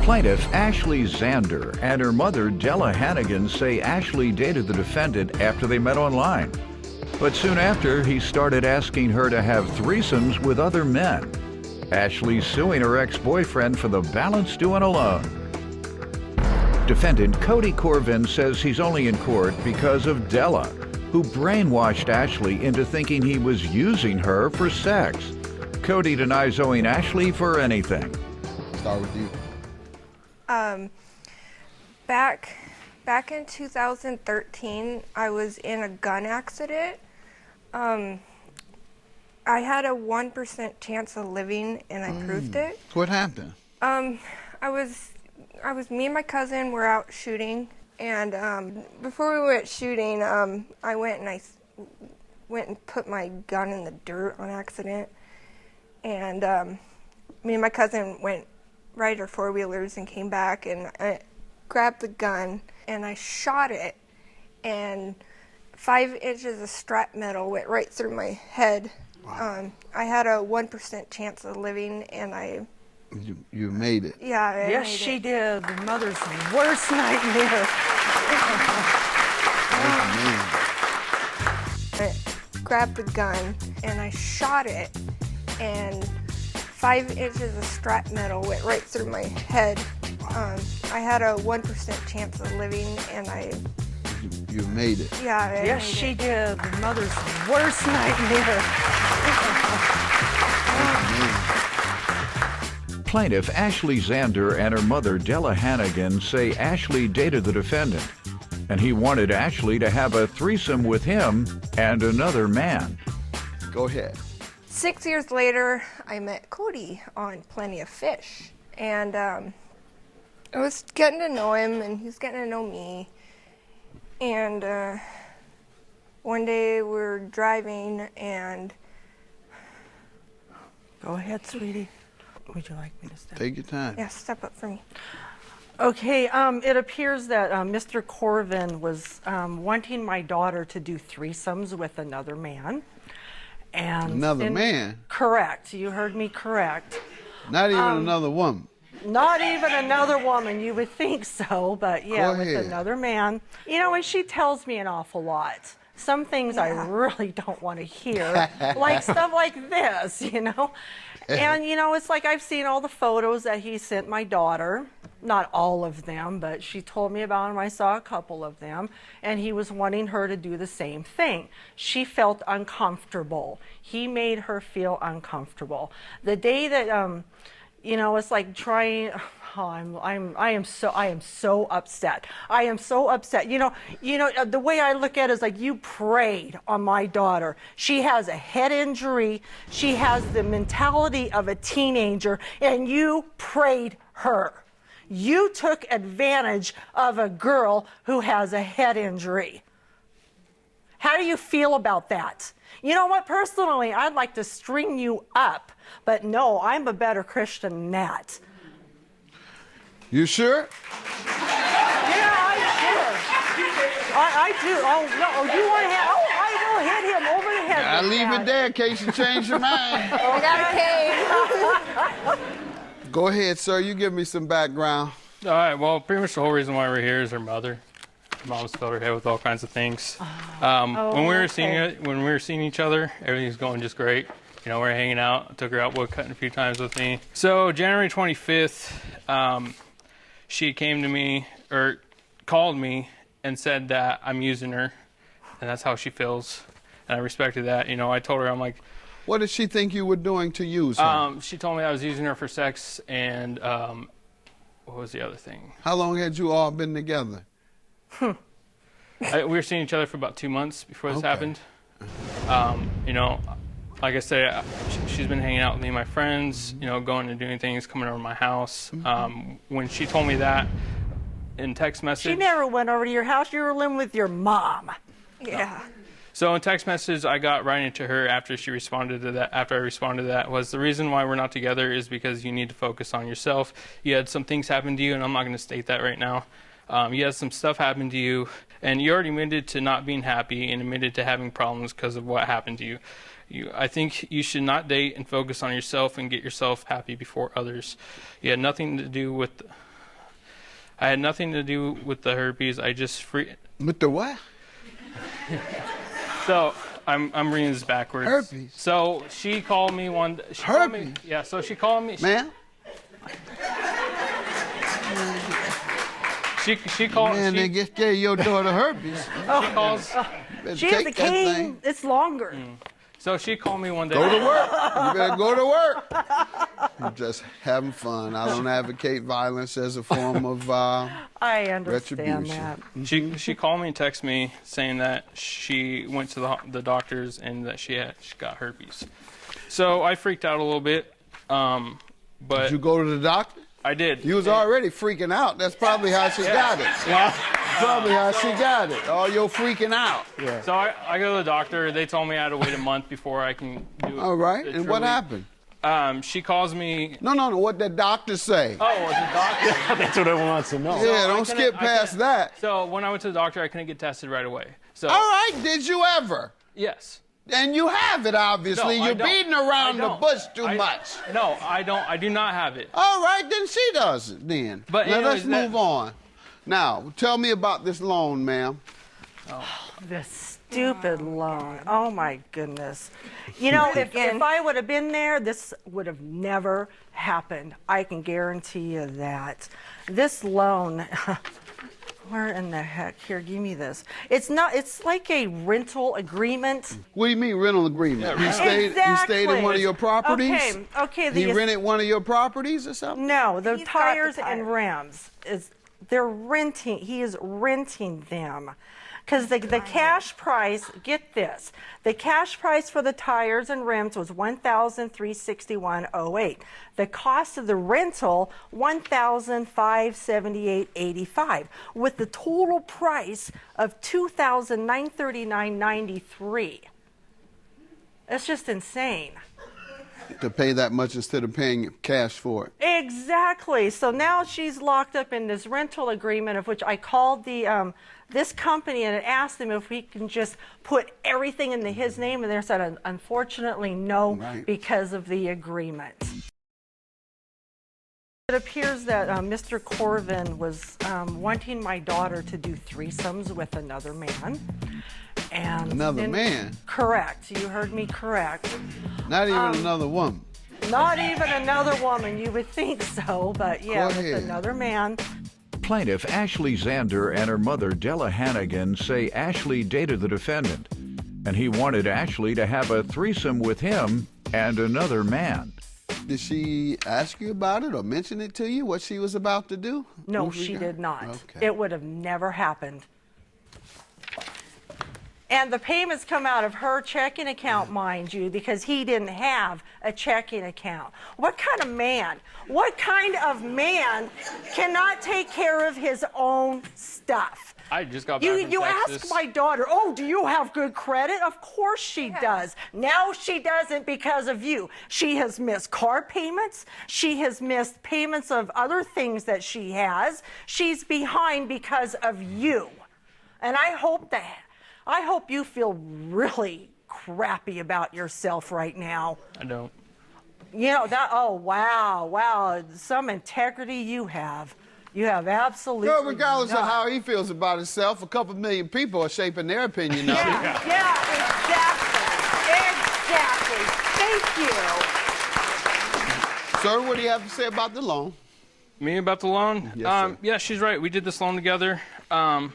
Plaintiff Ashley Xander and her mother Della Hannigan say Ashley dated the defendant after they met online. But soon after, he started asking her to have threesomes with other men. Ashley's suing her ex-boyfriend for the balance due on a loan. Defendant Cody Corvin says he's only in court because of Della, who brainwashed Ashley into thinking he was using her for sex. Cody denies owing Ashley for anything. Start with you. Back in 2013, I was in a gun accident. I had a 1% chance of living, and I proved it. What happened? Me and my cousin were out shooting, and before we went shooting, I went and put my gun in the dirt on accident, and me and my cousin went ride our four-wheelers and came back, and I grabbed the gun and I shot it, and 5 inches of strap metal went right through my head. Wow. I had a 1% chance of living, and You made it. Yeah, yes, she did. The mother's worst nightmare. I grabbed the gun and I shot it, and 5 inches of strap metal went right through my head. I had a 1% chance of living, and You made it. Yeah, yes, she did. The mother's worst nightmare. Plaintiff Ashley Xander and her mother Della Hannigan say Ashley dated the defendant, and he wanted Ashley to have a threesome with him and another man. Go ahead. 6 years later, I met Cody on Plenty of Fish, and I was getting to know him, and he was getting to know me. And one day we're driving, and Go ahead, sweetie. Would you like me to step? Take your time. yeah, step up for me. Okay, it appears that Mr. Corvin was wanting my daughter to do threesomes with another man. And Another man? Correct. You heard me correct. Not even another woman? Not even another woman. You would think so, but yeah, Go with ahead. another man. You know, and she tells me an awful lot. Some things I really don't want to hear, like stuff like this, you know? And, you know, it's like I've seen all the photos that he sent my daughter. Not all of them, but she told me about them. I saw a couple of them, and he was wanting her to do the same thing. She felt uncomfortable. He made her feel uncomfortable. The day that, you know, it's like trying. Oh, I am so upset. I am so upset. You know, the way I look at it is like you preyed on my daughter. She has a head injury. She has the mentality of a teenager, and you preyed her. You took advantage of a girl who has a head injury. How do you feel about that? You know what? Personally, I'd like to string you up, but no, I'm a better Christian than that. You sure? Yeah, I'm sure. I do. Oh, no. Do you want to have... Oh, I will hit him over the head. I leave it there in case you change your mind. I got a cane. Go ahead, sir. You give me some background. All right. Well, pretty much the whole reason why we're here is her mother. Her mom's filled her head with all kinds of things. When we were seeing each other, everything was going just great. You know, we were hanging out. I took her out woodcutting a few times with me. So January 25th, she came to me or called me and said that I'm using her, and that's how she feels. And I respected that. You know, I told her, I'm like, what did she think you were doing to use her? She told me I was using her for sex, and what was the other thing? How long had you all been together? We were seeing each other for about 2 months before this happened. You know, like I said, she's been hanging out with me and my friends, you know, going and doing things, coming over to my house. When she told me that in text message... She never went over to your house. You were living with your mom. Yeah. So in text message, I got right into her after she responded to that. After I responded to that, was the reason why we're not together is because you need to focus on yourself. You had some things happen to you, and I'm not going to state that right now. You had some stuff happen to you, and you already admitted to not being happy and admitted to having problems because of what happened to you. I think you should not date and focus on yourself and get yourself happy before others. You had nothing to do with I had nothing to do with the herpes. I just With the what? So I'm reading this backwards. Herpes. So she called me one. Herpes. Yeah. So she called me. Man? She called. Man, they just gave your daughter herpes. She calls. Better She has a take that cane. thing. It's longer. So she called me one day. Go to work. You better go to work. I'm just having fun. I don't advocate violence as a form of I understand retribution. that. She called me and texted me saying that she went to the doctors and that she got herpes. So I freaked out a little bit. But Did you go to the doctor? I did. You was already freaking out. That's probably how she got it. Yeah. Probably how she got it. All your freaking out. Yeah. So I go to the doctor. They told me I had to wait a month before I can do it. All right. And what happened? She calls me. No. What the doctor say? Oh, was the doctor? That's what everyone wants to know. Yeah, I don't couldn't- skip I past couldn't- that. So when I went to the doctor, I couldn't get tested right away. So All right. Did you ever? yes. And you have it, obviously. No, I You're don't. beating around I the don't. bush too much. No, I don't. I do not have it. All right, then she does it then. But now anyways, let's move on. Now, tell me about this loan, ma'am. This stupid loan. Oh my goodness. You know, if I would have been there, this would have never happened. I can guarantee you that. This loan, where in the heck? Here, give me this. It's like a rental agreement. What do you mean rental agreement? Yeah, He stayed Exactly. in one of your properties? Okay. He rented one of your properties or something? No, the He's got the tires tire. and rims they're renting. He is renting them. Because the cash price, get this, the cash price for the tires and rims was $1,361.08. The cost of the rental, $1,578.85, with the total price of $2,939.93. That's just insane. To pay that much instead of paying cash for it. Exactly. So now she's locked up in this rental agreement, of which I called this company and asked them if we can just put everything into his name, and they said, unfortunately, no, Right. because of the agreement. It appears that Mr. Corvin was wanting my daughter to do threesomes with another man. And Another man? Correct. You heard me correct. Not even another woman. Not even another woman. You would think so, but yeah, Go with ahead. another man. Plaintiff Ashley Xander and her mother Della Hannigan say Ashley dated the defendant, and he wanted Ashley to have a threesome with him and another man. Did she ask you about it or mention it to you, what she was about to do? No, Who she got- did not. Okay. It would have never happened. And the payments come out of her checking account, mind you, because he didn't have a checking account. What kind of man cannot take care of his own stuff? I just got back from You Texas. ask my daughter, oh, do you have good credit? Of course she does. Now she doesn't because of you. She has missed car payments. She has missed payments of other things that she has. She's behind because of you. And I hope you feel really crappy about yourself right now. I don't. You know, oh, wow, some integrity you have. You have absolutely Well, regardless of none. how he feels about himself, a couple million people are shaping their opinion of it. Yeah, exactly. Thank you. Sir, what do you have to say about the loan? Me about the loan? Yes, sir. Yeah, she's right. We did this loan together.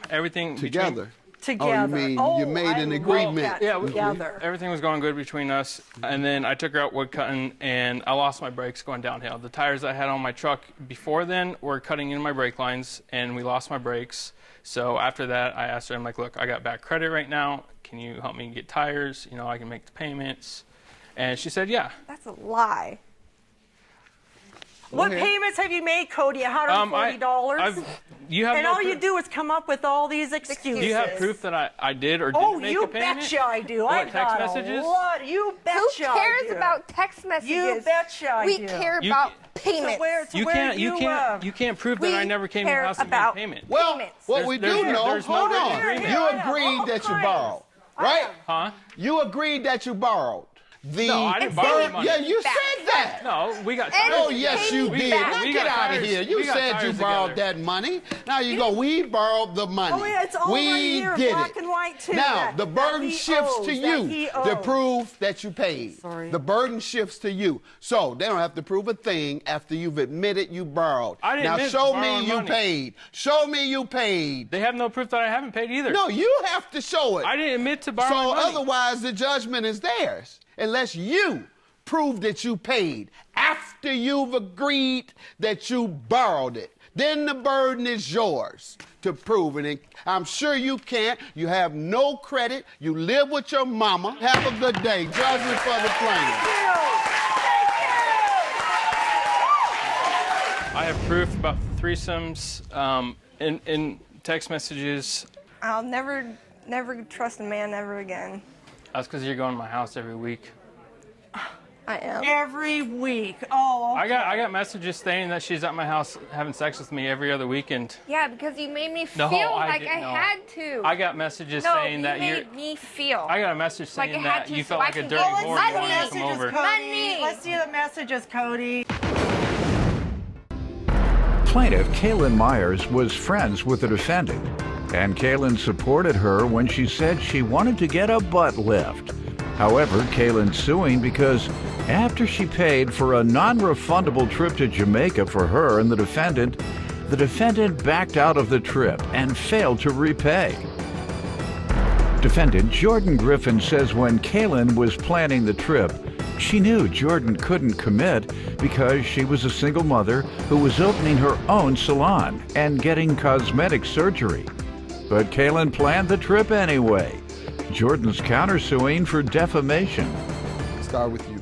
Everything Together? Together. Oh, you mean you made an I agreement. love that. Yeah, Together. everything was going good between us, and then I took her out wood cutting, and I lost my brakes going downhill. The tires I had on my truck before then were cutting into my brake lines, and we lost my brakes. So after that, I asked her, I'm like, look, I got bad credit right now. Can you help me get tires? You know, I can make the payments. And she said, yeah. That's a lie. What ahead. payments have you made, Cody? $140? You have And no all you proof- do is come up with all these excuses. Do you have proof that I did or didn't make you a payment? betcha I do. What, I've text got messages? a lot. You betcha Who cares I do. about text messages? You betcha I We do. care You about ca- payments. You can't prove that I We never came to your care house and made a about- payment. Well, Payments. what we do know, there's no hold written on. agreement. You agreed that you borrowed, right? Huh? You agreed that you borrowed. No, I didn't borrow any money. Yeah, you Back. said that. No, we got And tires. Oh, yes, you Pay me did. back. Now We get got out of tires here. here. You We got said you tires borrowed together. that money. Now you go, we borrowed the money. Oh, yeah, it's all we right here, did black it. and white, too, Now, that- the that burden he shifts owes, to that you he to owes. prove that you paid. Sorry. The burden shifts to you. So they don't have to prove a thing after you've admitted you borrowed. I didn't now admit show borrowing me you money. paid. Show me you paid. They have no proof that I haven't paid either. No, you have to show it. I didn't admit to borrowing So money. otherwise the judgment is theirs. Unless you prove that you paid after you've agreed that you borrowed it. Then the burden is yours to prove it. And I'm sure you can't. You have no credit. You live with your mama. Have a good day. Judgment for the plaintiff. I have proof about threesomes in text messages. I'll never trust a man ever again. That's because you're going to my house every week. I am. Every week. Oh, I got messages saying that she's at my house having sex with me every other weekend. Yeah, because you made me No, feel I like didn't I know. had to. I got messages no, saying you that you're. made me feel. I got a message Like saying I had that to you so felt I like a could dirty go whore and you inside wanted to come over. Money. Let's see the messages, Cody. Plaintiff Kalin Meyers was friends with the defendant, and Kalin supported her when she said she wanted to get a butt lift. However, Kalin's suing because after she paid for a non-refundable trip to Jamaica for her and the defendant backed out of the trip and failed to repay. Defendant Jordan Griffin says when Kalin was planning the trip, she knew Jordan couldn't commit because she was a single mother who was opening her own salon and getting cosmetic surgery. But Kalin planned the trip anyway. Jordan's countersuing for defamation. Start with you.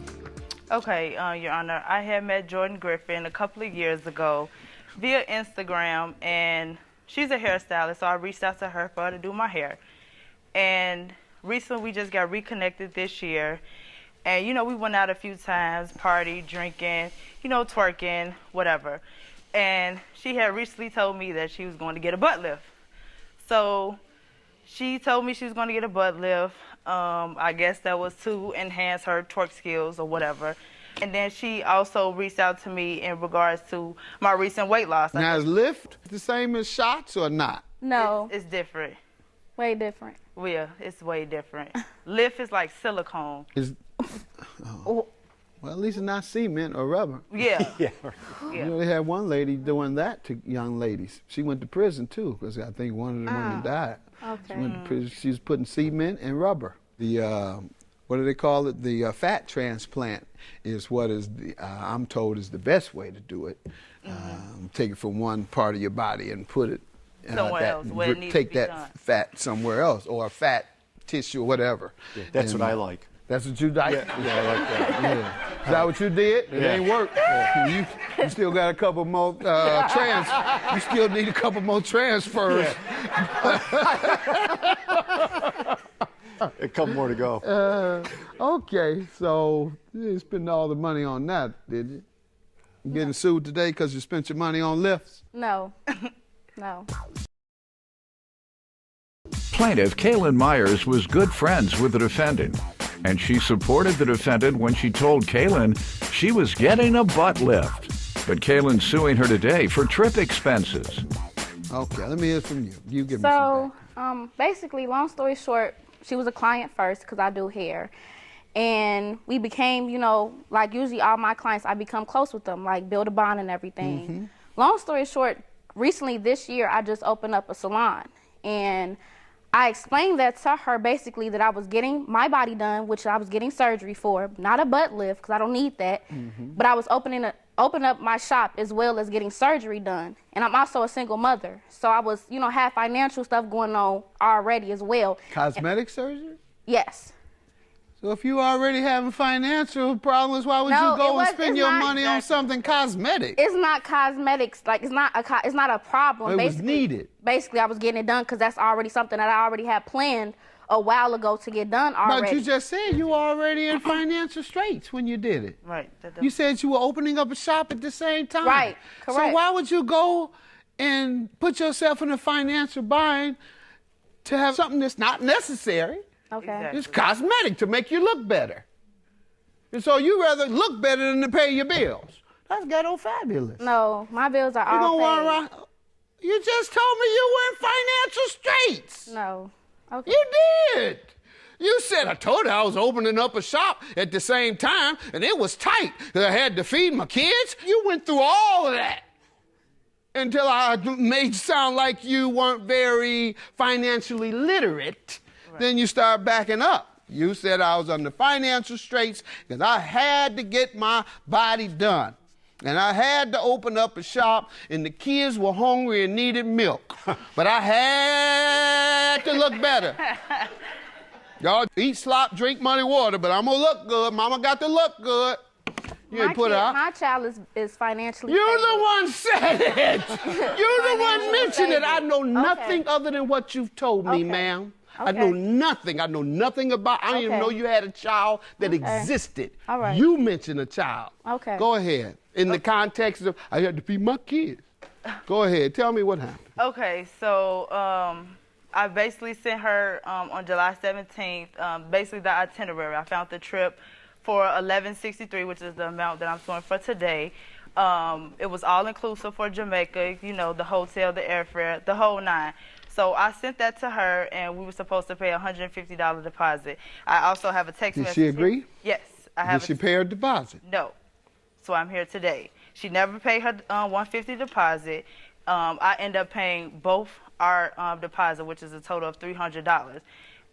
Okay, Your Honor, I had met Jordan Griffin a couple of years ago via Instagram, and she's a hairstylist, so I reached out to her for her to do my hair. And recently we just got reconnected this year, and we went out a few times, party, drinking, twerking, whatever. And she had recently told me that she was going to get a butt lift. So she told me she was going to get a butt lift. I guess that was to enhance her twerk skills or whatever. And then she also reached out to me in regards to my recent weight loss. Now is lift the same as shots or not? No, It's different. way different. Well, yeah, it's way different. Lift is like silicone. Well, at least it's not cement or rubber. Yeah. You know, they had one lady doing that to young ladies. She went to prison too, because I think one of the women died. Okay. She went to prison. She was putting cement and rubber. The what do they call it? The fat transplant is what is I'm told is the best way to do it. Take it from one part of your body and put it Somewhere else, where it needs to take be that done. fat somewhere else, or a fat tissue or whatever. Yeah, that's And what I like. That's what you like? Yeah, I like that. Yeah. Is that what you did? It Yeah. ain't work. You still got a couple more you still need a couple more transfers. A couple more to go. Okay, so you didn't spend all the money on that, did you? You getting sued today because you spent your money on lifts? No, no. Plaintiff Kalin Meyers was good friends with the defendant, and she supported the defendant when she told Kalin she was getting a butt lift. But Kalin's suing her today for trip expenses. Okay, let me hear from you. You give me So, some basically, long story short, she was a client first because I do hair. And we became, like usually all my clients, I become close with them, like build a bond and everything. Long story short, recently this year, I just opened up a salon. And I explained that to her basically that I was getting my body done, which I was getting surgery for, not a butt lift because I don't need that. But I was opening up my shop as well as getting surgery done. And I'm also a single mother. So I was, had financial stuff going on already as well. Cosmetic surgery? Yes. So if you already having financial problems, why would No, you go and it's spend your not money on something cosmetic? It's not cosmetics. Like, it's not a problem. It was needed. Basically, I was getting it done because that's already something that I already had planned a while ago to get done already. But you just said you were already in financial straits when you did it. Right. You said you were opening up a shop at the same time. Right, So correct. why would you go and put yourself in a financial bind to have something that's not necessary? Okay. Exactly. It's cosmetic to make you look better. And so you rather look better than to pay your bills. That's ghetto fabulous. No, my bills are You all gonna run paid. around? You just told me you were in financial straits. No. Okay. You did. You said, I told her I was opening up a shop at the same time, and it was tight, 'cause I had to feed my kids. You went through all of that until I made it sound like you weren't very financially literate. Right. Then you start backing up. You said I was under financial straits because I had to get my body done. And I had to open up a shop, and the kids were hungry and needed milk. But I had to look better. Y'all eat, slop, drink muddy water, but I'm gonna look good. Mama got to look good. You ain't put her out. My child is financially You're stable. the one said it. You're the one mentioned it. I know nothing other than what you've told me, ma'am. I know nothing. I know nothing about. I didn't even know you had a child that existed. All right. You mentioned a child. Okay. Go ahead. In the context of I had to feed my kids. Go ahead. Tell me what happened. Okay, so I basically sent her on July 17th, basically the itinerary. I found the trip for $11.63, which is the amount that I'm doing for today. It was all inclusive for Jamaica, you know, the hotel, the airfare, the whole nine. So I sent that to her, and we were supposed to pay a $150 deposit. I also have a text message. Did she agree? Yes. I have. Did she pay her deposit? No. So I'm here today. She never paid her $150 deposit. I end up paying both our deposit, which is a total of $300.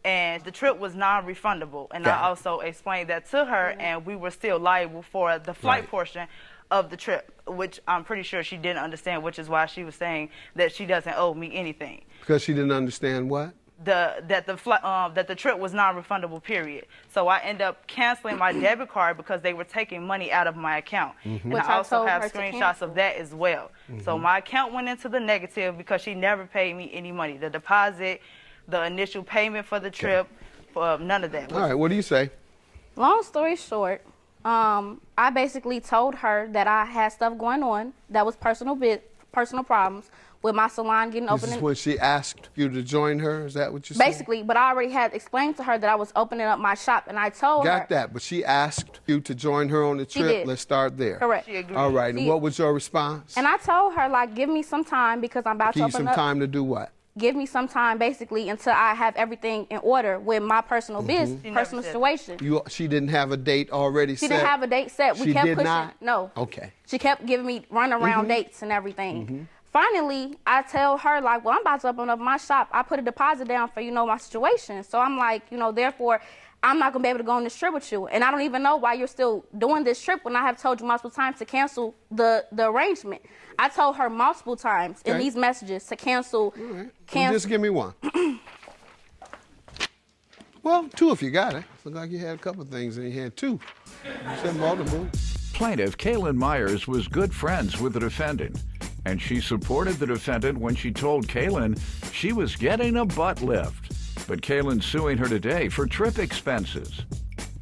And the trip was non-refundable. And I also explained that to her, and we were still liable for the flight portion of the trip, which I'm pretty sure she didn't understand, which is why she was saying that she doesn't owe me anything. Because she didn't understand what? That the trip was non-refundable, period. So I end up canceling my debit card because they were taking money out of my account. And Which I also told have her to screenshots of that as well. So my account went into the negative because she never paid me any money. The deposit, the initial payment for the trip, none of that. All right, what do you say? Long story short, I basically told her that I had stuff going on that was personal problems with my salon getting open. This is when she asked you to join her? Is that what you said? Basically, but I already had explained to her that I was opening up my shop, and I told her. Got that, but she asked you to join her on the trip? did. Let's start there. Correct. She agreed. All right, and what was your response? And I told her, like, give me some time because I'm about to Give you open some up. time to do what? Give me some time, basically, until I have everything in order with my personal business, personal situation. She didn't have a date already set? She didn't have a date set. We She kept did pushing. not? No. Okay. She kept giving me runaround dates and everything. Finally, I tell her, like, well, I'm about to open up my shop. I put a deposit down for, you know, my situation. So I'm like, you know, therefore, I'm not going to be able to go on this trip with you. And I don't even know why you're still doing this trip when I have told you multiple times to cancel the arrangement. I told her multiple times in these messages to cancel. All right. Well, just give me one. Well, two if you got it. Looked like you had a couple of things and you had two. You said multiple. Plaintiff Kalin Meyers was good friends with the defendant, and she supported the defendant when she told Kalin she was getting a butt lift. But Kalin's suing her today for trip expenses.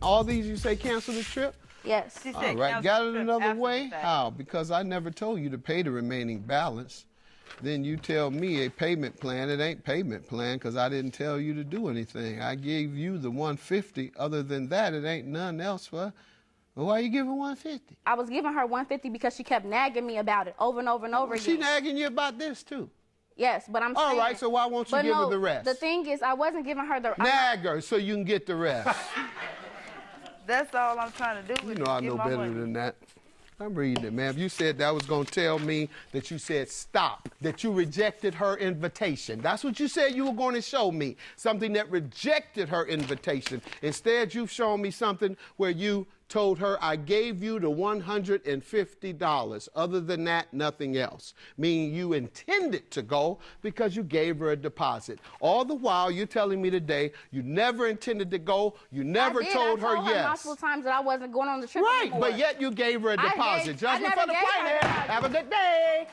All these you say cancel the trip? Yes. She said All right, cancel got the it trip another after way? the fact. How? Because I never told you to pay the remaining balance. Then you tell me a payment plan. It ain't payment plan because I didn't tell you to do anything. I gave you the $150. Other than that, it ain't none else. Well, why you giving $150? I was giving her $150 because she kept nagging me about it over and over and over again. She nagging you about this too. Yes, but I'm saying. All right, so why won't you give her the rest? The thing is, I wasn't giving her the. Nag her so you can get the rest. That's all I'm trying to do. You know I know better than that. I'm reading it, ma'am. You said that was going to tell me that you said stop, that you rejected her invitation. That's what you said you were going to show me, something that rejected her invitation. Instead, you've shown me something where you told her, I gave you the $150. Other than that, nothing else. Meaning you intended to go because you gave her a deposit. All the while, you're telling me today you never intended to go. You never told her yes. Multiple times that I wasn't going on the trip Right, anymore. but yet you gave her a deposit. Judgment for the plaintiff. Have a good day.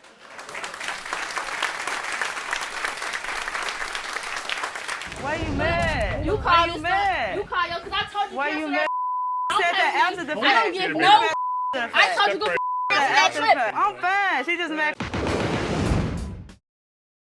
Why you mad? You Why call you yourself. mad? You call yourself. Because I told you. Why you cancel mad? that. Said that after the fact. I don't give no. I told you go that trip. I'm fine. She just mad.